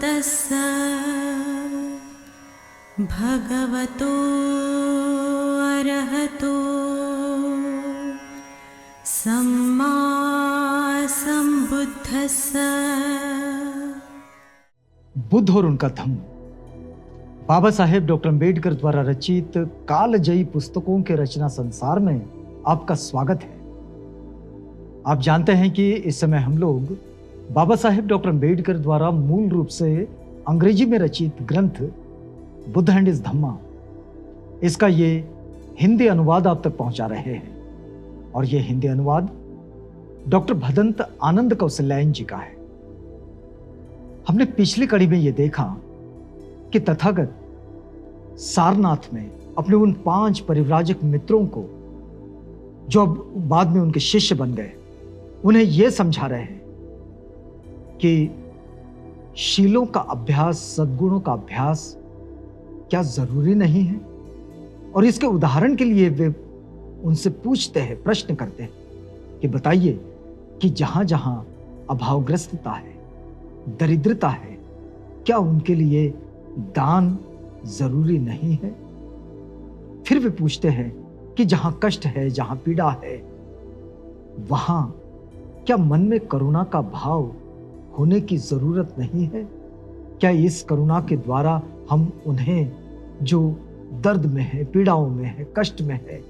तस्स भगवतो अरहतो सम्मा सम्बुद्धस्स। बुद्ध और उनका धम्म बाबा साहेब डॉक्टर अम्बेडकर द्वारा रचित कालजयी पुस्तकों के रचना संसार में आपका स्वागत है। आप जानते हैं कि इस समय हम लोग बाबा साहेब डॉक्टर अम्बेडकर द्वारा मूल रूप से अंग्रेजी में रचित ग्रंथ बुद्ध एंड हिज धम्मा, इसका ये हिंदी अनुवाद आप तक पहुंचा रहे हैं। और ये हिंदी अनुवाद डॉक्टर भदंत आनंद कौशल्यायन जी का है। हमने पिछली कड़ी में यह देखा कि तथागत सारनाथ में अपने उन 5 परिव्राजक मित्रों को, जो अब बाद में उनके शिष्य बन गए, उन्हें यह समझा रहे हैं कि शीलों का अभ्यास, सद्गुणों का अभ्यास क्या जरूरी नहीं है। और इसके उदाहरण के लिए वे उनसे पूछते हैं, प्रश्न करते हैं कि बताइए कि जहां जहां अभावग्रस्तता है, दरिद्रता है, क्या उनके लिए दान जरूरी नहीं है। फिर वे पूछते हैं कि जहां कष्ट है, जहां पीड़ा है, वहां क्या मन में करुणा का भाव होने की जरूरत नहीं है। क्या इस करुणा के द्वारा हम उन्हें जो दर्द में है, पीड़ाओं में है, कष्ट में है,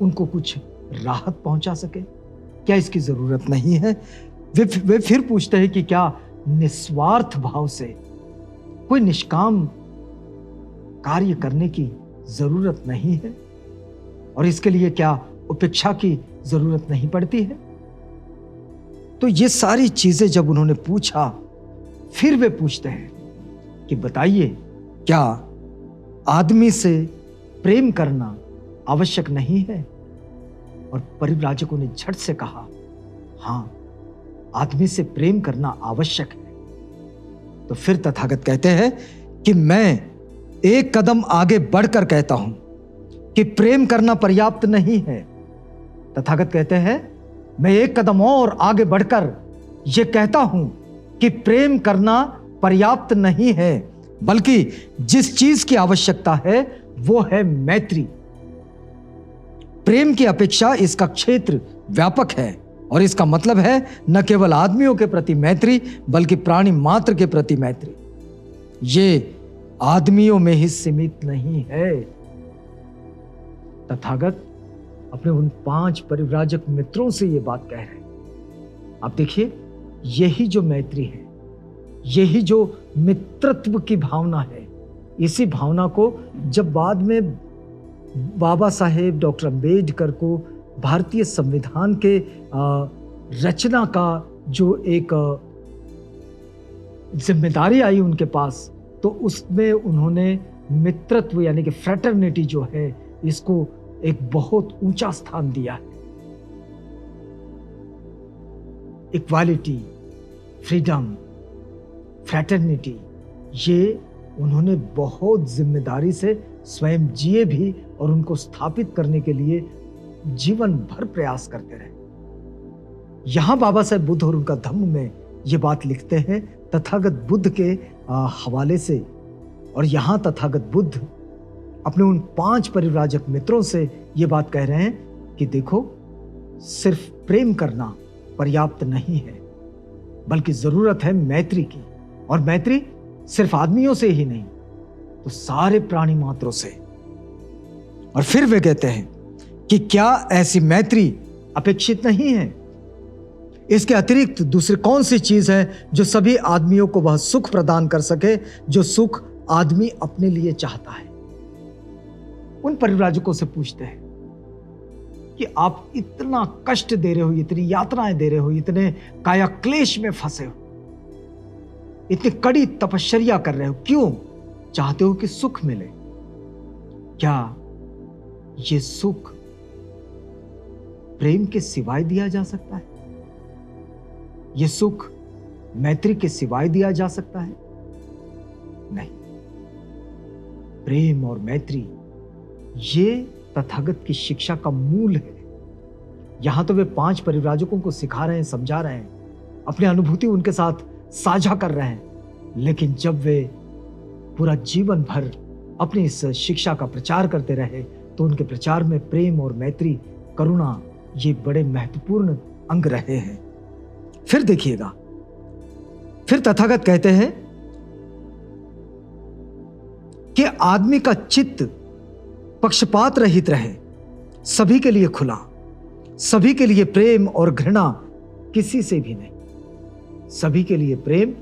उनको कुछ राहत पहुंचा सके। क्या इसकी जरूरत नहीं है। वे फिर पूछते हैं कि क्या निस्वार्थ भाव से कोई निष्काम कार्य करने की जरूरत नहीं है, और इसके लिए क्या उपेक्षा की जरूरत नहीं पड़ती है। तो ये सारी चीजें जब उन्होंने पूछा, फिर वे पूछते हैं कि बताइए क्या आदमी से प्रेम करना आवश्यक नहीं है। और परिव्राजकों ने झट से कहा, हां, आदमी से प्रेम करना आवश्यक है। तो फिर तथागत कहते हैं कि मैं एक कदम आगे बढ़कर कहता हूं कि प्रेम करना पर्याप्त नहीं है। तथागत कहते हैं, मैं एक कदम और आगे बढ़कर यह कहता हूं कि प्रेम करना पर्याप्त नहीं है, बल्कि जिस चीज की आवश्यकता है वो है मैत्री। प्रेम की अपेक्षा इसका क्षेत्र व्यापक है, और इसका मतलब है न केवल आदमियों के प्रति मैत्री, बल्कि प्राणी मात्र के प्रति मैत्री। ये आदमियों में ही सीमित नहीं है। तथागत अपने उन 5 परिव्राजक मित्रों से यह बात कह रहे हैं। आप देखिए, यही जो मैत्री है, यही जो मित्रत्व की भावना है, इसी भावना को जब बाद में बाबा साहेब डॉक्टर अम्बेडकर को भारतीय संविधान के रचना का जो एक जिम्मेदारी आई उनके पास, तो उसमें उन्होंने मित्रत्व यानी कि फ्रेटर्निटी जो है, इसको एक बहुत ऊंचा स्थान दिया है। इक्वालिटी, फ्रीडम, फ्रेटर्निटी, ये उन्होंने बहुत जिम्मेदारी से स्वयं जिए भी, और उनको स्थापित करने के लिए जीवन भर प्रयास करते रहे। यहां बाबा साहेब बुद्ध और उनका धम्म में ये बात लिखते हैं तथागत बुद्ध के हवाले से। और यहां तथागत बुद्ध अपने उन 5 परिव्राजक मित्रों से ये बात कह रहे हैं कि देखो, सिर्फ प्रेम करना पर्याप्त नहीं है, बल्कि जरूरत है मैत्री की। और मैत्री सिर्फ आदमियों से ही नहीं, तो सारे प्राणी मात्रों से। और फिर वे कहते हैं कि क्या ऐसी मैत्री अपेक्षित नहीं है। इसके अतिरिक्त दूसरी कौन सी चीज है जो सभी आदमियों को वह सुख प्रदान कर सके, जो सुख आदमी अपने लिए चाहता है। उन परिव्राजकों से पूछते हैं कि आप इतना कष्ट दे रहे हो, इतनी यातनाएं दे रहे हो, इतने काया क्लेश में फंसे हो, इतनी कड़ी तपश्चर्या कर रहे हो, क्यों चाहते हो कि सुख मिले। क्या ये सुख प्रेम के सिवाय दिया जा सकता है? ये सुख मैत्री के सिवाय दिया जा सकता है? नहीं। प्रेम और मैत्री ये तथागत की शिक्षा का मूल है। यहां तो वे 5 परिव्राजकों को सिखा रहे हैं, समझा रहे हैं, अपनी अनुभूति उनके साथ साझा कर रहे हैं। लेकिन जब वे पूरा जीवन भर अपनी इस शिक्षा का प्रचार करते रहे तो उनके प्रचार में प्रेम और मैत्री, करुणा ये बड़े महत्वपूर्ण अंग रहे हैं। फिर देखिएगा, फिर तथागत कहते हैं कि आदमी का चित्त पक्षपात रहित रहे, सभी के लिए खुला, सभी के लिए प्रेम और घृणा किसी से भी नहीं, सभी के लिए प्रेम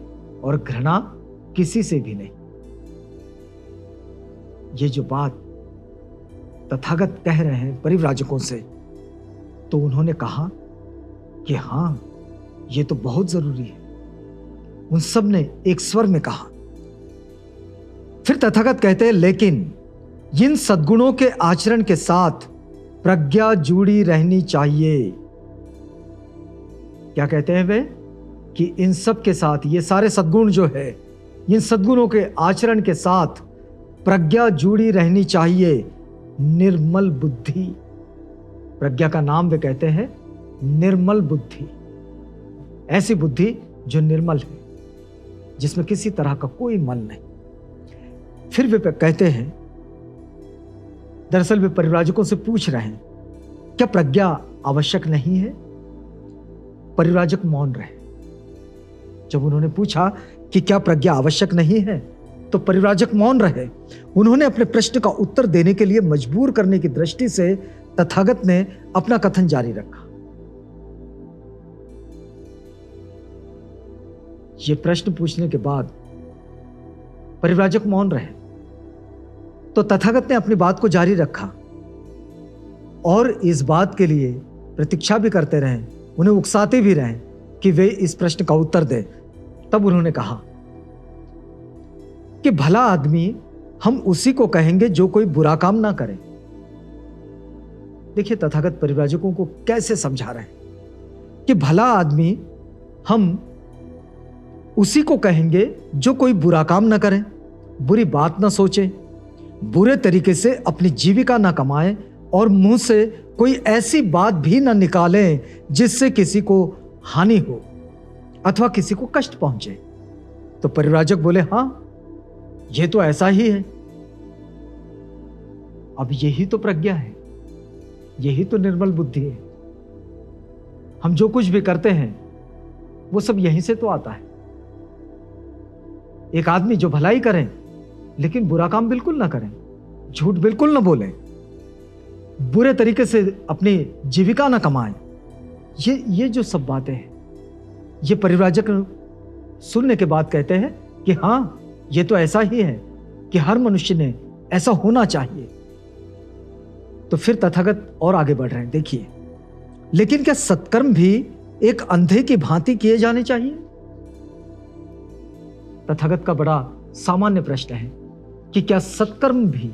और घृणा किसी से भी नहीं। ये जो बात तथागत कह रहे हैं परिव्राजकों से, तो उन्होंने कहा कि हां, ये तो बहुत जरूरी है। उन सब ने एक स्वर में कहा। फिर तथागत कहते हैं, लेकिन इन सद्गुणों के आचरण के साथ प्रज्ञा जुड़ी रहनी चाहिए। क्या कहते हैं वे? कि इन सब के साथ, ये सारे सद्गुण जो है, इन सद्गुणों के आचरण के साथ प्रज्ञा जुड़ी रहनी चाहिए। निर्मल बुद्धि, प्रज्ञा का नाम वे कहते हैं निर्मल बुद्धि। ऐसी बुद्धि जो निर्मल है, जिसमें किसी तरह का कोई मल नहीं। फिर वे कहते हैं, दरअसल वे परिव्राजकों से पूछ रहे हैं, क्या प्रज्ञा आवश्यक नहीं है? परिव्राजक मौन रहे। जब उन्होंने पूछा कि क्या प्रज्ञा आवश्यक नहीं है, तो परिव्राजक मौन रहे। उन्होंने अपने प्रश्न का उत्तर देने के लिए मजबूर करने की दृष्टि से तथागत ने अपना कथन जारी रखा। यह प्रश्न पूछने के बाद परिव्राजक मौन रहे, तो तथागत ने अपनी बात को जारी रखा और इस बात के लिए प्रतीक्षा भी करते रहे, उन्हें उकसाते भी रहे कि वे इस प्रश्न का उत्तर दें। तब उन्होंने कहा कि भला आदमी हम उसी को कहेंगे जो कोई बुरा काम ना करे। देखिए तथागत परिव्राजकों को कैसे समझा रहे हैं कि भला आदमी हम उसी को कहेंगे जो कोई बुरा काम ना करे, बुरी बात ना सोचे, बुरे तरीके से अपनी जीविका ना कमाए और मुंह से कोई ऐसी बात भी ना निकालें जिससे किसी को हानि हो अथवा किसी को कष्ट पहुंचे। तो परिव्राजक बोले, हां, यह तो ऐसा ही है। अब यही तो प्रज्ञा है, यही तो निर्मल बुद्धि है। हम जो कुछ भी करते हैं वो सब यहीं से तो आता है। एक आदमी जो भलाई करें लेकिन बुरा काम बिल्कुल ना करें, झूठ बिल्कुल ना बोलें, बुरे तरीके से अपनी जीविका ना कमाएं, ये जो सब बातें हैं, ये परिव्राजक सुनने के बाद कहते हैं कि हां, ये तो ऐसा ही है कि हर मनुष्य ने ऐसा होना चाहिए। तो फिर तथागत और आगे बढ़ रहे हैं। देखिए, लेकिन क्या सत्कर्म भी एक अंधे की भांति किए जाने चाहिए? तथागत का बड़ा सामान्य प्रश्न है कि क्या सत्कर्म भी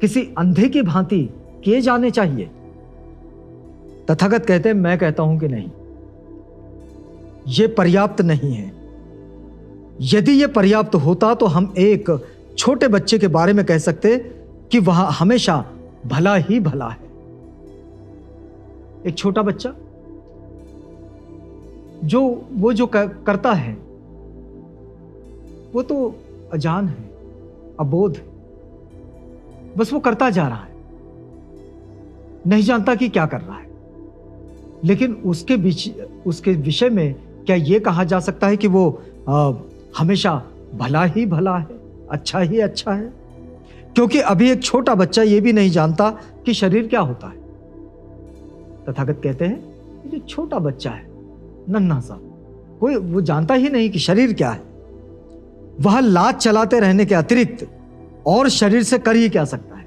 किसी अंधे की भांति किए जाने चाहिए? तथागत कहते हैं, मैं कहता हूं कि नहीं, यह पर्याप्त नहीं है। यदि यह पर्याप्त होता तो हम एक छोटे बच्चे के बारे में कह सकते कि वह हमेशा भला ही भला है। एक छोटा बच्चा जो करता है वो तो अजान है, अबोध है, बस वो करता जा रहा है, नहीं जानता कि क्या कर रहा है। लेकिन उसके विषय में क्या यह कहा जा सकता है कि वो हमेशा भला ही भला है, अच्छा ही अच्छा है? क्योंकि अभी एक छोटा बच्चा यह भी नहीं जानता कि शरीर क्या होता है। तथागत कहते हैं जो छोटा बच्चा है, नन्हा सा, वो जानता ही नहीं कि शरीर क्या है। वह लात चलाते रहने के अतिरिक्त और शरीर से कर ही क्या सकता है।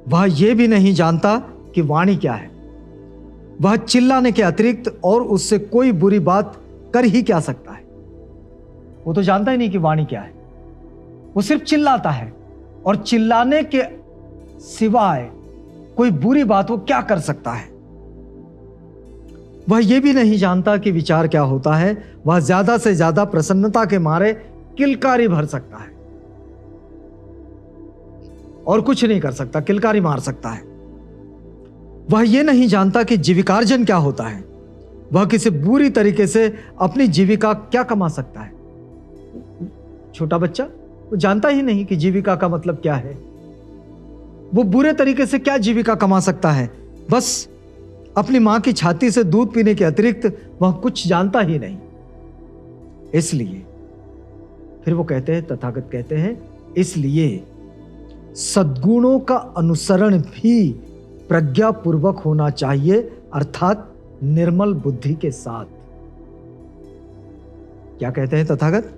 वह यह भी नहीं जानता कि वाणी क्या है। वह चिल्लाने के अतिरिक्त और उससे कोई बुरी बात कर ही क्या सकता है। वो तो जानता ही नहीं कि वाणी क्या है। वो सिर्फ चिल्लाता है और चिल्लाने के सिवाय कोई बुरी बात वो क्या कर सकता है। वह यह भी नहीं जानता कि विचार क्या होता है। वह ज्यादा से ज्यादा प्रसन्नता के मारे किलकारी भर सकता है और कुछ नहीं कर सकता, किलकारी मार सकता है। वह यह नहीं जानता कि जीविकार्जन क्या होता है। वह किसी बुरी तरीके से अपनी जीविका क्या कमा सकता है? छोटा बच्चा वो जानता ही नहीं कि जीविका का मतलब क्या है। वो बुरे तरीके से क्या जीविका कमा सकता है? बस अपनी मां की छाती से दूध पीने के अतिरिक्त वह कुछ जानता ही नहीं। इसलिए फिर वो कहते हैं, तथागत कहते हैं, इसलिए सद्गुणों का अनुसरण भी प्रज्ञापूर्वक होना चाहिए, अर्थात निर्मल बुद्धि के साथ। क्या कहते हैं तथागत?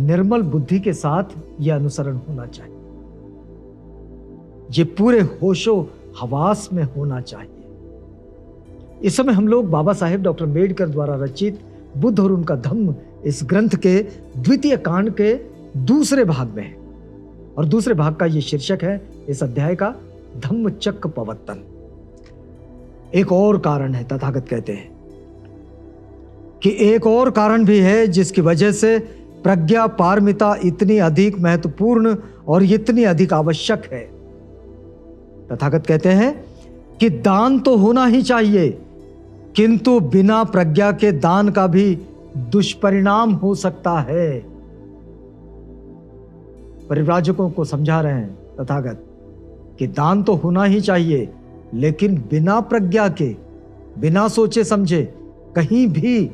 निर्मल बुद्धि के साथ यह अनुसरण होना चाहिए, ये पूरे होशो हवास में होना चाहिए। इस समय हम लोग बाबा साहेब डॉक्टर अम्बेडकर द्वारा रचित बुद्ध और उनका धम्म इस ग्रंथ के द्वितीय कांड के दूसरे भाग में है, और दूसरे भाग का यह शीर्षक है इस अध्याय का, धम्मचक्र प्रवर्तन। एक और कारण है, तथागत कहते हैं कि एक और कारण भी है जिसकी वजह से प्रज्ञा पारमिता इतनी अधिक महत्वपूर्ण और इतनी अधिक आवश्यक है। तथागत कहते हैं कि दान तो होना ही चाहिए, किंतु बिना प्रज्ञा के दान का भी दुष्परिणाम हो सकता है। परिव्राजकों को समझा रहे हैं तथागत कि दान तो होना ही चाहिए, लेकिन बिना प्रज्ञा के, बिना सोचे समझे कहीं भी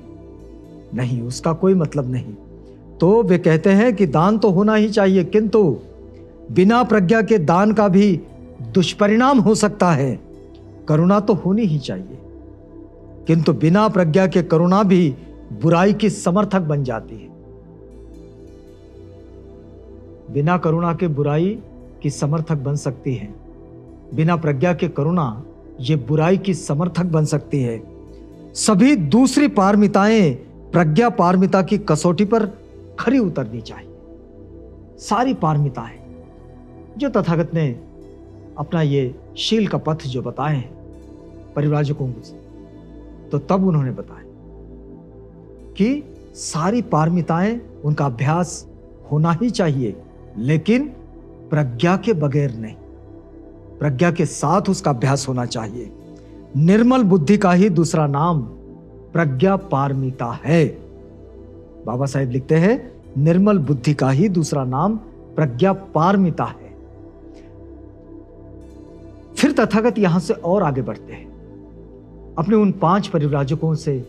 नहीं, उसका कोई मतलब नहीं। तो वे कहते हैं कि दान तो होना ही चाहिए, किंतु बिना प्रज्ञा के दान का भी दुष्परिणाम हो सकता है। करुणा तो होनी ही चाहिए, किंतु बिना प्रज्ञा के करुणा भी बुराई की समर्थक बन जाती है। बिना करुणा के बुराई की समर्थक बन सकती है, बिना प्रज्ञा के करुणा ये बुराई की समर्थक बन सकती है। सभी दूसरी पारमिताएं प्रज्ञा पारमिता की कसौटी पर खरी उतरनी चाहिए। सारी पारमिताएं जो तथागत ने अपना ये शील का पथ जो बताए हैं परिव्राजकों से, तो तब उन्होंने बताया कि सारी पारमिताएं, उनका अभ्यास होना ही चाहिए, लेकिन प्रज्ञा के बगैर नहीं, प्रज्ञा के साथ उसका अभ्यास होना चाहिए। निर्मल बुद्धि का ही दूसरा नाम प्रज्ञा पारमिता है। बाबा साहेब लिखते हैं, निर्मल बुद्धि का ही दूसरा नाम प्रज्ञा पारमिता है। फिर तथागत यहां से और आगे बढ़ते हैं, अपने उन 5 परिव्राजकों से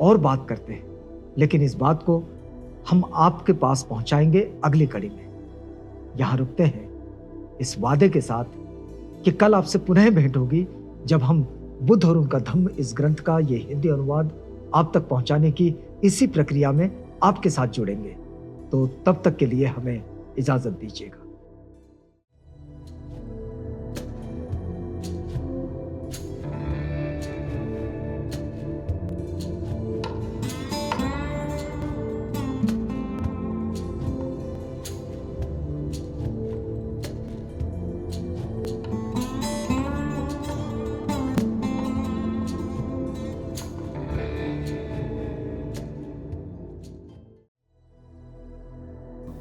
और बात करते हैं, लेकिन इस बात को हम आपके पास पहुंचाएंगे अगली कड़ी में। यहां रुकते हैं इस वादे के साथ कि कल आपसे पुनः भेंट होगी, जब हम बुद्ध और उनका धम्म इस ग्रंथ का ये हिंदी अनुवाद आप तक पहुंचाने की इसी प्रक्रिया में आपके साथ जुड़ेंगे। तो तब तक के लिए हमें इजाजत दीजिएगा।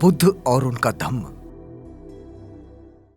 बुद्ध और उनका धम्म